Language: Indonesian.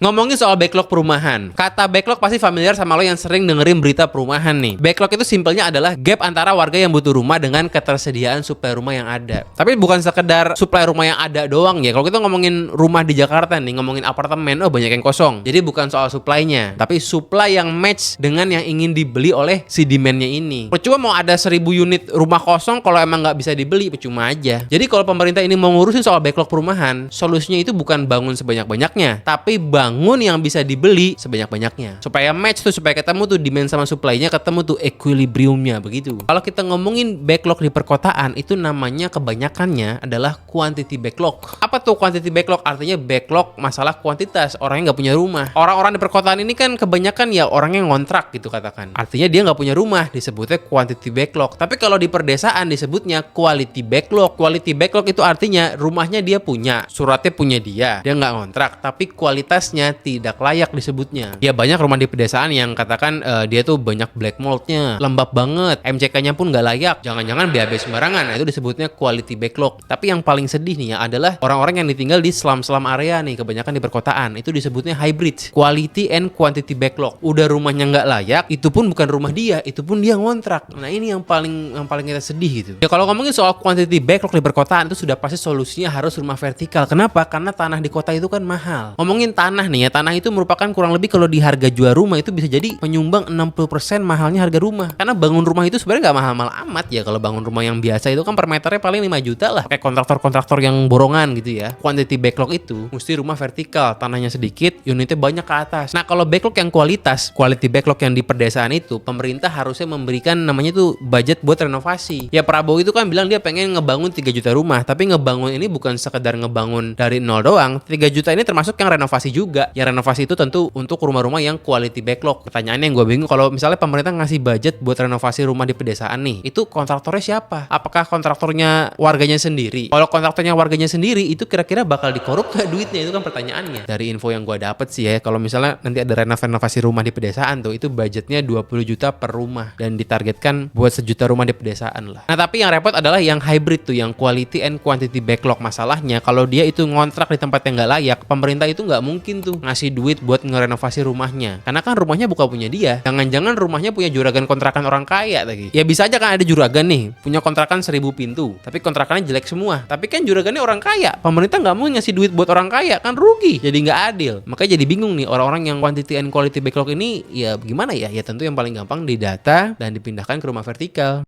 Ngomongin soal backlog perumahan, kata backlog pasti familiar sama lo yang sering dengerin berita perumahan nih. Backlog itu simpelnya adalah gap antara warga yang butuh rumah dengan ketersediaan suplai rumah yang ada. Tapi bukan sekedar suplai rumah yang ada doang ya. Kalau kita ngomongin rumah di Jakarta nih, ngomongin apartemen, oh banyak yang kosong. Jadi bukan soal suplainya, tapi supply yang match dengan yang ingin dibeli oleh si demand-nya ini. Percuma mau ada 1000 unit rumah kosong kalau emang nggak bisa dibeli, percuma aja. Jadi kalau pemerintah ini mau ngurusin soal backlog perumahan, solusinya itu bukan bangun sebanyak-banyaknya, tapi bangun yang bisa dibeli sebanyak-banyaknya. Supaya match tuh, supaya ketemu tuh demand sama supply-nya, ketemu tuh equilibriumnya begitu. Kalau kita ngomongin backlog di perkotaan, itu namanya kebanyakannya adalah quantity backlog. Apa tuh quantity backlog? Artinya backlog masalah kuantitas, orang yang nggak punya rumah. Orang-orang di perkotaan ini kan kebanyakan ya orang yang ngontrak gitu katakan. Artinya dia nggak punya rumah, disebutnya quantity backlog. Tapi kalau di perdesaan disebutnya quality backlog. Quality backlog itu artinya rumahnya dia punya, suratnya punya dia nggak ngontrak, tapi kualitasnya tidak layak disebutnya. Ya banyak rumah di pedesaan yang katakan dia tuh banyak black moldnya, lembab banget, MCK-nya pun nggak layak, jangan-jangan BAB sembarangan. Nah, itu disebutnya quality backlog. Tapi yang paling sedih nih ya adalah orang-orang yang ditinggal di slum-slum area nih, kebanyakan di perkotaan, itu disebutnya hybrid, quality and quantity backlog. Udah rumahnya nggak layak, itu pun bukan rumah dia, itu pun dia ngontrak. Nah ini yang paling kita sedih gitu. Ya kalau ngomongin soal quantity backlog di perkotaan, itu sudah pasti solusinya harus rumah vertikal. Kenapa? Karena tanah di kota itu kan mahal. Ngomongin tanah nih ya, tanah itu merupakan kurang lebih kalau di harga jual rumah itu bisa jadi penyumbang 60% mahalnya harga rumah. Karena bangun rumah itu sebenarnya nggak mahal-mahal amat ya. Kalau bangun rumah yang biasa itu kan per meternya paling 5 juta lah. Kayak kontraktor-kontraktor yang borongan gitu ya. Quantity backlog itu mesti rumah vertikal, tanahnya sedikit, unitnya banyak ke atas. Nah kalau backlog yang kualitas, quality backlog yang di perdesaan itu, pemerintah harusnya memberikan namanya tuh budget buat renovasi. Ya Prabowo itu kan bilang dia pengen ngebangun 3 juta rumah, tapi ngebangun ini bukan sekedar ngebangun dari nol doang. 3 juta ini termasuk yang renovasi juga. Ya renovasi itu tentu untuk rumah-rumah yang quality backlog. Pertanyaannya yang gue bingung, kalau misalnya pemerintah ngasih budget buat renovasi rumah di pedesaan nih, itu kontraktornya siapa? Apakah kontraktornya warganya sendiri? Kalau kontraktornya warganya sendiri, itu kira-kira bakal dikorup gak duitnya? Itu kan pertanyaannya. Dari info yang gue dapet sih ya, kalau misalnya nanti ada renovasi rumah di pedesaan tuh, itu budgetnya 20 juta per rumah dan ditargetkan buat 1 juta rumah di pedesaan lah. Nah tapi yang repot adalah yang hybrid tuh, yang quality and quantity backlog. Masalahnya kalau dia itu ngontrak di tempat yang nggak layak, pemerintah itu nggak mungkin tuh ngasih duit buat ngerenovasi rumahnya, karena kan rumahnya bukan punya dia. Jangan-jangan rumahnya punya juragan kontrakan orang kaya lagi. Ya bisa aja kan ada juragan nih punya kontrakan 1000 pintu, tapi kontrakannya jelek semua, tapi kan juragannya orang kaya. Pemerintah nggak mau ngasih duit buat orang kaya, kan rugi, jadi nggak adil. Makanya jadi bingung nih orang-orang yang quantity and quality backlog ini. Ya gimana ya? Ya tentu yang paling gampang didata dan dipindahkan ke rumah vertikal.